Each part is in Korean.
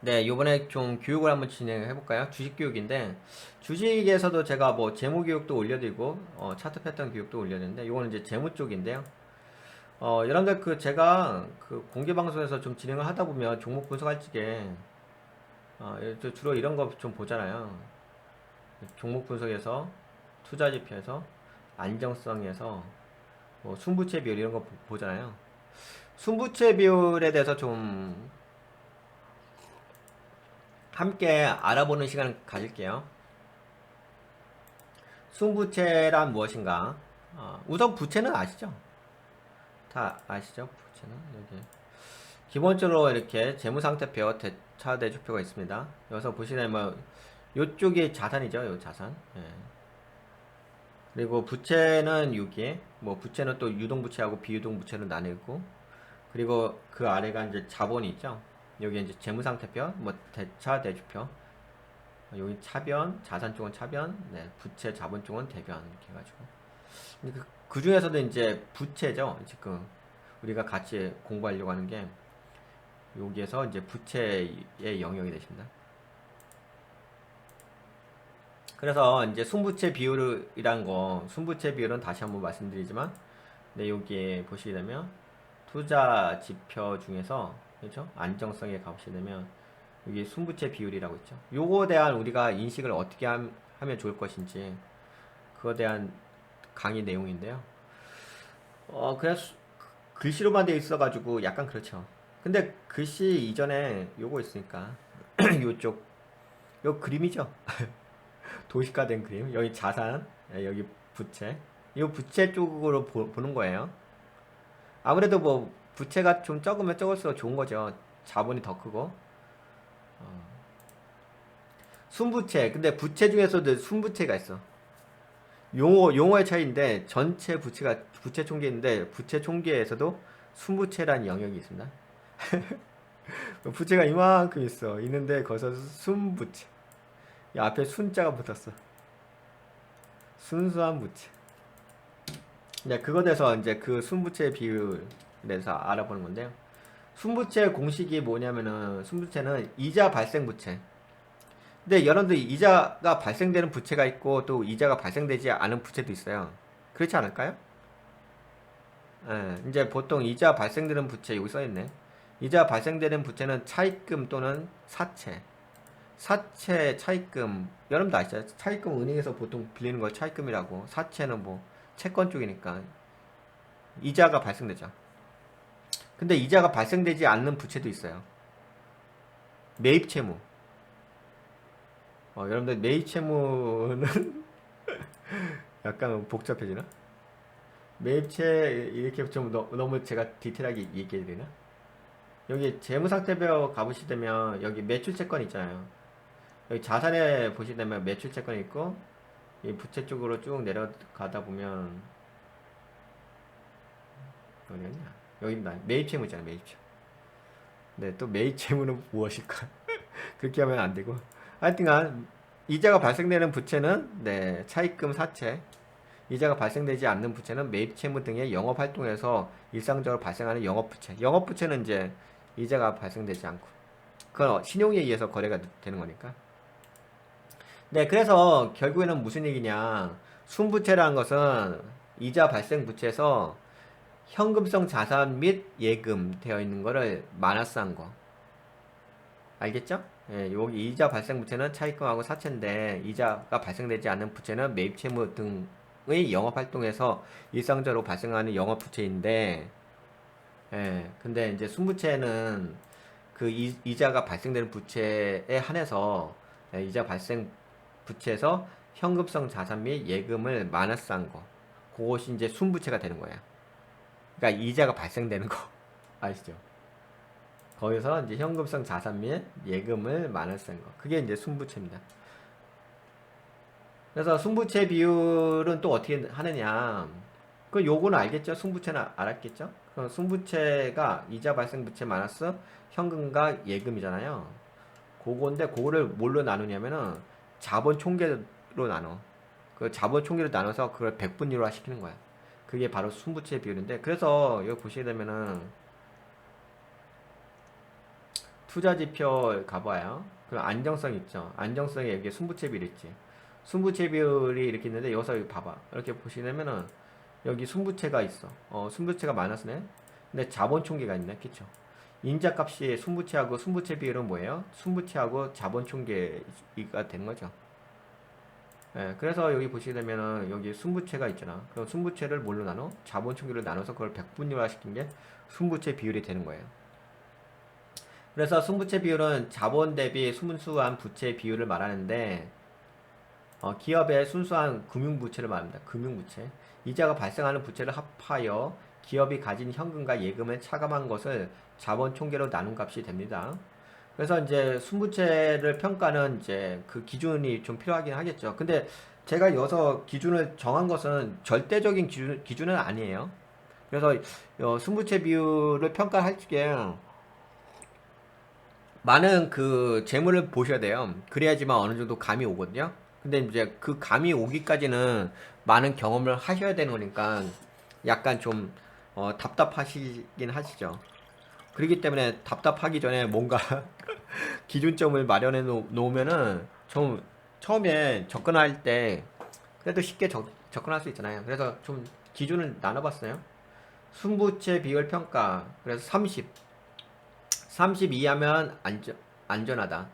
네, 요번에 좀 교육을 한번 진행해 볼까요? 주식 교육인데, 주식에서도 제가 뭐 재무 교육도 올려드리고, 차트 패턴 교육도 올렸는데, 요거는 이제 재무 쪽인데요. 여러분들 그 제가 그 공개 방송에서 좀 진행을 하다 보면 종목 분석할 적에, 주로 이런 거 좀 보잖아요. 종목 분석에서, 투자 지표에서, 안정성에서, 뭐 순부채 비율 이런 거 보잖아요. 순부채 비율에 대해서 좀 함께 알아보는 시간을 가질게요. 순부채란 무엇인가? 우선 부채는 아시죠? 다 아시죠? 부채는 여기 기본적으로 이렇게 재무상태표, 대차대조표가 있습니다. 여기서 보시면 뭐 요쪽이 자산이죠, 요 자산. 예. 그리고 부채는 여기 뭐 부채는 또 유동부채하고 비유동부채로 나뉘고, 그리고 그 아래가 이제 자본이 있죠. 여기 이제 재무상태표, 뭐 대차대조표. 여기 차변, 자산 쪽은 차변, 네, 부채, 자본 쪽은 대변 이렇게 해가지고. 그 중에서도 이제 부채죠. 지금 우리가 같이 공부하려고 하는 게 여기에서 이제 부채의 영역이 되십니다. 그래서 이제 순부채 비율이란 거, 순부채 비율은 다시 한번 말씀드리지만, 네, 여기 보시게 되면 투자 지표 중에서 그렇죠? 안정성에 가보시게 되면 여기 순부채 비율이라고 있죠. 요거에 대한 우리가 인식을 어떻게 하면 좋을 것인지 그거에 대한 강의 내용인데요. 그냥 글씨로만 되어 있어가지고 약간 그렇죠. 근데 글씨 이전에 요거 있으니까 요쪽 요 그림이죠. 도식화된 그림. 여기 자산, 여기 부채. 이 부채 쪽으로 보는 거예요. 아무래도 뭐 부채가 좀 적으면 적을수록 좋은 거죠. 자본이 더 크고. 순부채. 근데 부채 중에서도 순부채가 있어. 용어의 차이인데 전체 부채 총계인데 부채 총계에서도 순부채라는 영역이 있습니다. 부채가 이만큼 있는데 거기서 순부채. 이 앞에 순자가 붙었어. 순수한 부채. 네, 그거 돼서 이제 그 순부채 비율에 대해서 알아보는 건데요. 순부채 공식이 뭐냐면은 순부채는 이자 발생 부채. 근데 여러분들 이자가 발생되는 부채가 있고 또 이자가 발생되지 않은 부채도 있어요. 그렇지 않을까요? 예, 이제 보통 이자 발생되는 부채 여기 써있네. 이자 발생되는 부채는 차입금 또는 사채. 사채, 차입금. 여러분도 아시죠? 차입금 은행에서 보통 빌리는 걸 차입금이라고. 사채는 뭐 채권 쪽이니까 이자가 발생되죠. 근데 이자가 발생되지 않는 부채도 있어요. 매입 채무. 여러분들 매입 채무는 약간 복잡해지나? 매입채 이렇게 좀 너무 제가 디테일하게 얘기해 드리나? 여기 재무상태표 가보시면 여기 매출채권 있잖아요. 여기 자산에 보시면 매출채권 있고 이 부채 쪽으로 쭉 내려가다 보면 어디였냐? 여기 있다. 매입채무 있잖아요. 매입채무. 네, 또 매입채무는 무엇일까? 그렇게 하면 안 되고. 하여튼간 이자가 발생되는 부채는 네, 차입금 사채. 이자가 발생되지 않는 부채는 매입 채무 등의 영업 활동에서 일상적으로 발생하는 영업 부채. 영업 부채는 이제 이자가 발생되지 않고 그건 신용에 의해서 거래가 되는 거니까. 네, 그래서 결국에는 무슨 얘기냐? 순부채라는 것은 이자 발생 부채에서 현금성 자산 및 예금 되어 있는 거를 마이너스한 거. 알겠죠? 예, 여기 이자 발생 부채는 차입금하고 사채인데 이자가 발생되지 않는 부채는 매입 채무 등의 영업 활동에서 일상적으로 발생하는 영업 부채인데, 예, 근데 이제 순부채는 그 이자가 발생되는 부채에 한해서 이자 발생 부채에서 현금성 자산 및 예금을 마이너스한 거, 그것이 이제 순부채가 되는 거예요. 그러니까 이자가 발생되는 거 아시죠? 거기서 이제 현금성 자산 및 예금을 마이너스한 거. 그게 이제 순부채입니다. 그래서 순부채 비율은 또 어떻게 하느냐. 그 요거는 알겠죠? 순부채는 알았겠죠? 그 순부채가 이자 발생 부채 마이너스 현금과 예금이잖아요. 그건데 그거를 뭘로 나누냐면은 자본 총계로 나눠. 그 자본 총계로 나눠서 그걸 백분위로화 시키는 거야. 그게 바로 순부채 비율인데, 그래서 여기 보시게 되면은 투자지표 가봐요. 그럼 안정성 있죠. 안정성에 여기 순부채 비율 있지. 순부채 비율이 이렇게 있는데 여기서 여기 봐봐. 이렇게 보시면은 여기 순부채가 있어. 순부채가 마이너스네. 근데 자본 총계가 있네. 그쵸? 인자값이 순부채하고 순부채 비율은 뭐예요? 순부채하고 자본 총계가 되는 거죠. 예, 그래서 여기 보시게 되면은 여기 순부채가 있잖아. 그럼 순부채를 뭘로 나눠? 자본 총계로 나눠서 그걸 백분율화 시킨 게 순부채 비율이 되는 거예요. 그래서 순부채 비율은 자본 대비 순수한 부채 비율을 말하는데 기업의 순수한 금융부채를 말합니다. 금융부채. 이자가 발생하는 부채를 합하여 기업이 가진 현금과 예금을 차감한 것을 자본 총계로 나눈 값이 됩니다. 그래서 이제 순부채를 평가는 이제 그 기준이 좀 필요하긴 하겠죠. 근데 제가 여기서 기준을 정한 것은 절대적인 기준은 아니에요. 그래서 순부채 비율을 평가할 적에 많은 그 재물을 보셔야 돼요. 그래야지만 어느 정도 감이 오거든요. 근데 이제 그 감이 오기까지는 많은 경험을 하셔야 되는 거니까 약간 좀 답답하시긴 하시죠. 그렇기 때문에 답답하기 전에 뭔가 기준점을 마련해 놓으면은 좀 처음에 접근할 때 그래도 쉽게 접근할 수 있잖아요. 그래서 좀 기준을 나눠봤어요. 순부채 비율 평가. 그래서 30 이하면 안전하다.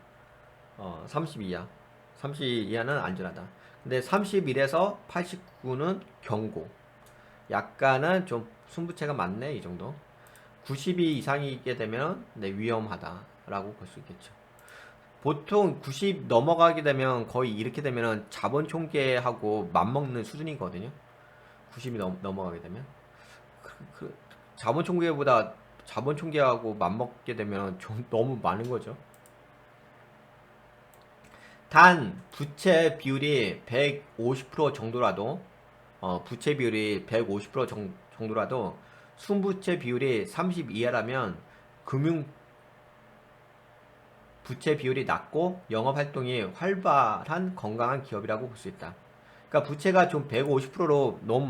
30 이하. 30 이하는 안전하다. 근데 31에서 89는 경고. 약간은 좀 순부채가 많네, 이 정도. 90이 이상이게 되면 위험하다라고 볼 수 있겠죠. 보통 90 넘어가게 되면 거의 이렇게 되면은 자본 총계하고 맞먹는 수준이거든요. 90이 넘어가게 되면 그 자본 총계보다 자본 총계하고 맞먹게 되면 좀 너무 많은 거죠. 단 부채 비율이 150% 정도라도 부채 비율이 150% 정도라도 순부채 비율이 30 이하라면 금융 부채 비율이 낮고 영업 활동이 활발한 건강한 기업이라고 볼 수 있다. 그러니까 부채가 좀 150%로 너무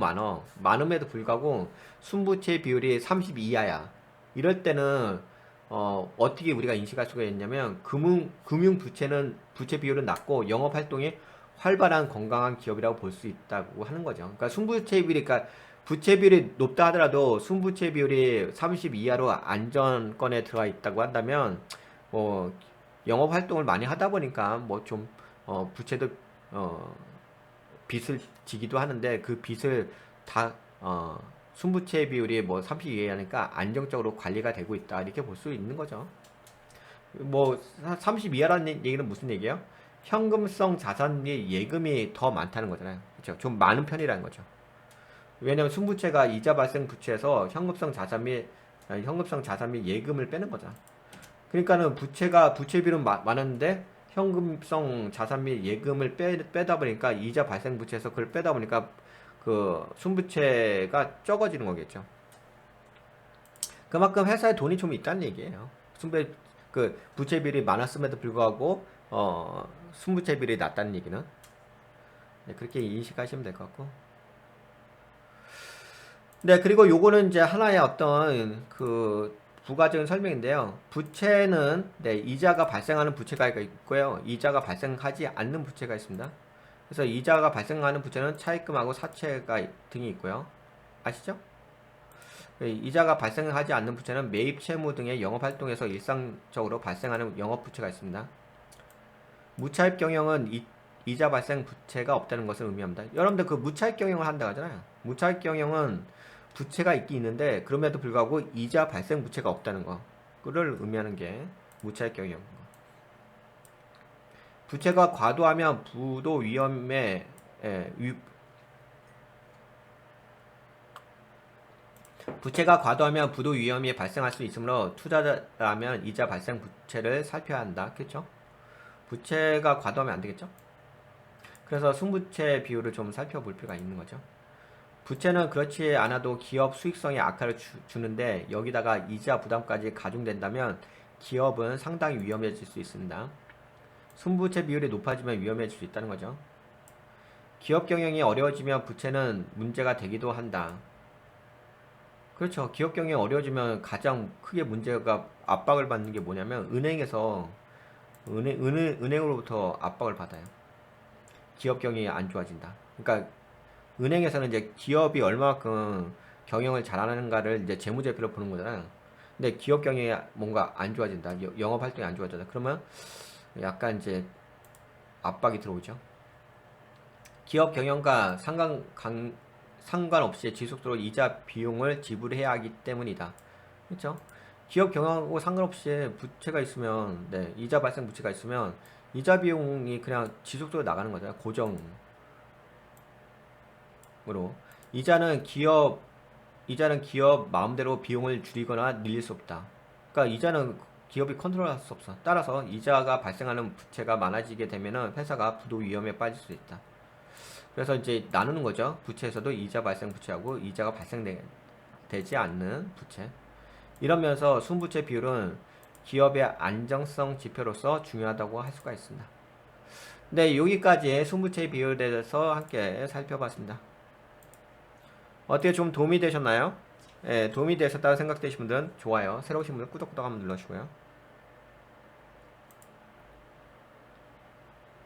많음에도 불구하고 순부채 비율이 30 이하야. 이럴 때는 어떻게 우리가 인식할 수가 있냐면 금융 부채 비율은 낮고 영업 활동이 활발한 건강한 기업이라고 볼 수 있다고 하는 거죠. 그러니까 순부채 비율이 그러니까 부채 비율이 높다 하더라도 순부채 비율이 30 이하로 안전권에 들어가 있다고 한다면 뭐 영업 활동을 많이 하다 보니까 뭐 좀 부채도 빚을 지기도 하는데 그 빚을 다 순부채 비율이 뭐 30 이하니까 안정적으로 관리가 되고 있다 이렇게 볼 수 있는 거죠. 뭐 30 이하라는 얘기는 무슨 얘기예요? 현금성 자산 및 예금이 더 많다는 거잖아요. 그렇죠? 좀 많은 편이라는 거죠. 왜냐면 순부채가 이자 발생 부채에서 현금성 자산 및 예금을 빼는 거잖아. 그러니까는 부채 비율은 많았는데 현금성 자산 및 예금을 빼다 보니까 이자 발생 부채에서 그걸 빼다 보니까 그 순부채가 적어지는 거겠죠. 그만큼 회사에 돈이 좀 있다는 얘기예요. 그 부채 비율이 많았음에도 불구하고 순부채 비율이 낮다는 얘기는 네, 그렇게 인식하시면 될 것 같고. 네, 그리고 요거는 이제 하나의 어떤 그 부가적인 설명인데요. 부채는 이자가 발생하는 부채가 있고요. 이자가 발생하지 않는 부채가 있습니다. 그래서 이자가 발생하는 부채는 차입금하고 사채가 등이 있고요. 아시죠? 이자가 발생하지 않는 부채는 매입 채무 등의 영업활동에서 일상적으로 발생하는 영업부채가 있습니다. 무차입 경영은 이자 발생 부채가 없다는 것을 의미합니다. 여러분들 그 무차입 경영을 한다고 하잖아요. 무차입 경영은 부채가 있긴 있는데 그럼에도 불구하고 이자 발생 부채가 없다는 거를 의미하는 게 무차입 경영. 부채가 과도하면 부도 위험에 부채가 과도하면 부도 위험이 발생할 수 있으므로 투자자라면 이자 발생 부채를 살펴야 한다. 그렇죠? 부채가 과도하면 안 되겠죠? 그래서 순부채 비율을 좀 살펴볼 필요가 있는 거죠. 부채는 그렇지 않아도 기업 수익성에 악화를 주는데 여기다가 이자 부담까지 가중된다면 기업은 상당히 위험해질 수 있습니다. 순부채 비율이 높아지면 위험해질 수 있다는 거죠. 기업 경영이 어려워지면 부채는 문제가 되기도 한다. 그렇죠. 기업 경영이 어려워지면 가장 크게 문제가 압박을 받는 게 뭐냐면 은행에서 은행으로부터 압박을 받아요. 기업 경영이 안 좋아진다. 그러니까 은행에서는 이제 기업이 얼마만큼 경영을 잘하는가를 이제 재무제표로 보는 거잖아요. 근데 기업 경영이 뭔가 안 좋아진다. 영업 활동이 안 좋아진다. 그러면 약간 이제 압박이 들어오죠. 기업 경영과 상관없이 지속적으로 이자 비용을 지불해야 하기 때문이다. 그렇죠? 기업 경영하고 상관없이 부채가 있으면, 네, 이자 발생 부채가 있으면 이자 비용이 그냥 지속적으로 나가는 거잖아요. 고정으로. 이자는 기업 마음대로 비용을 줄이거나 늘릴 수 없다. 그러니까 이자는 기업이 컨트롤할 수 없어. 따라서 이자가 발생하는 부채가 많아지게 되면은 회사가 부도 위험에 빠질 수 있다. 그래서 이제 나누는 거죠. 부채에서도 이자 발생 부채하고 이자가 발생되지 않는 부채. 이러면서 순부채 비율은 기업의 안정성 지표로서 중요하다고 할 수가 있습니다. 네, 여기까지 순부채 비율에 대해서 함께 살펴봤습니다. 어떻게 좀 도움이 되셨나요? 예, 도움이 되셨다고 생각되시는 분들은 좋아요, 새로 오신 분들 구독 한번 눌러주시고요.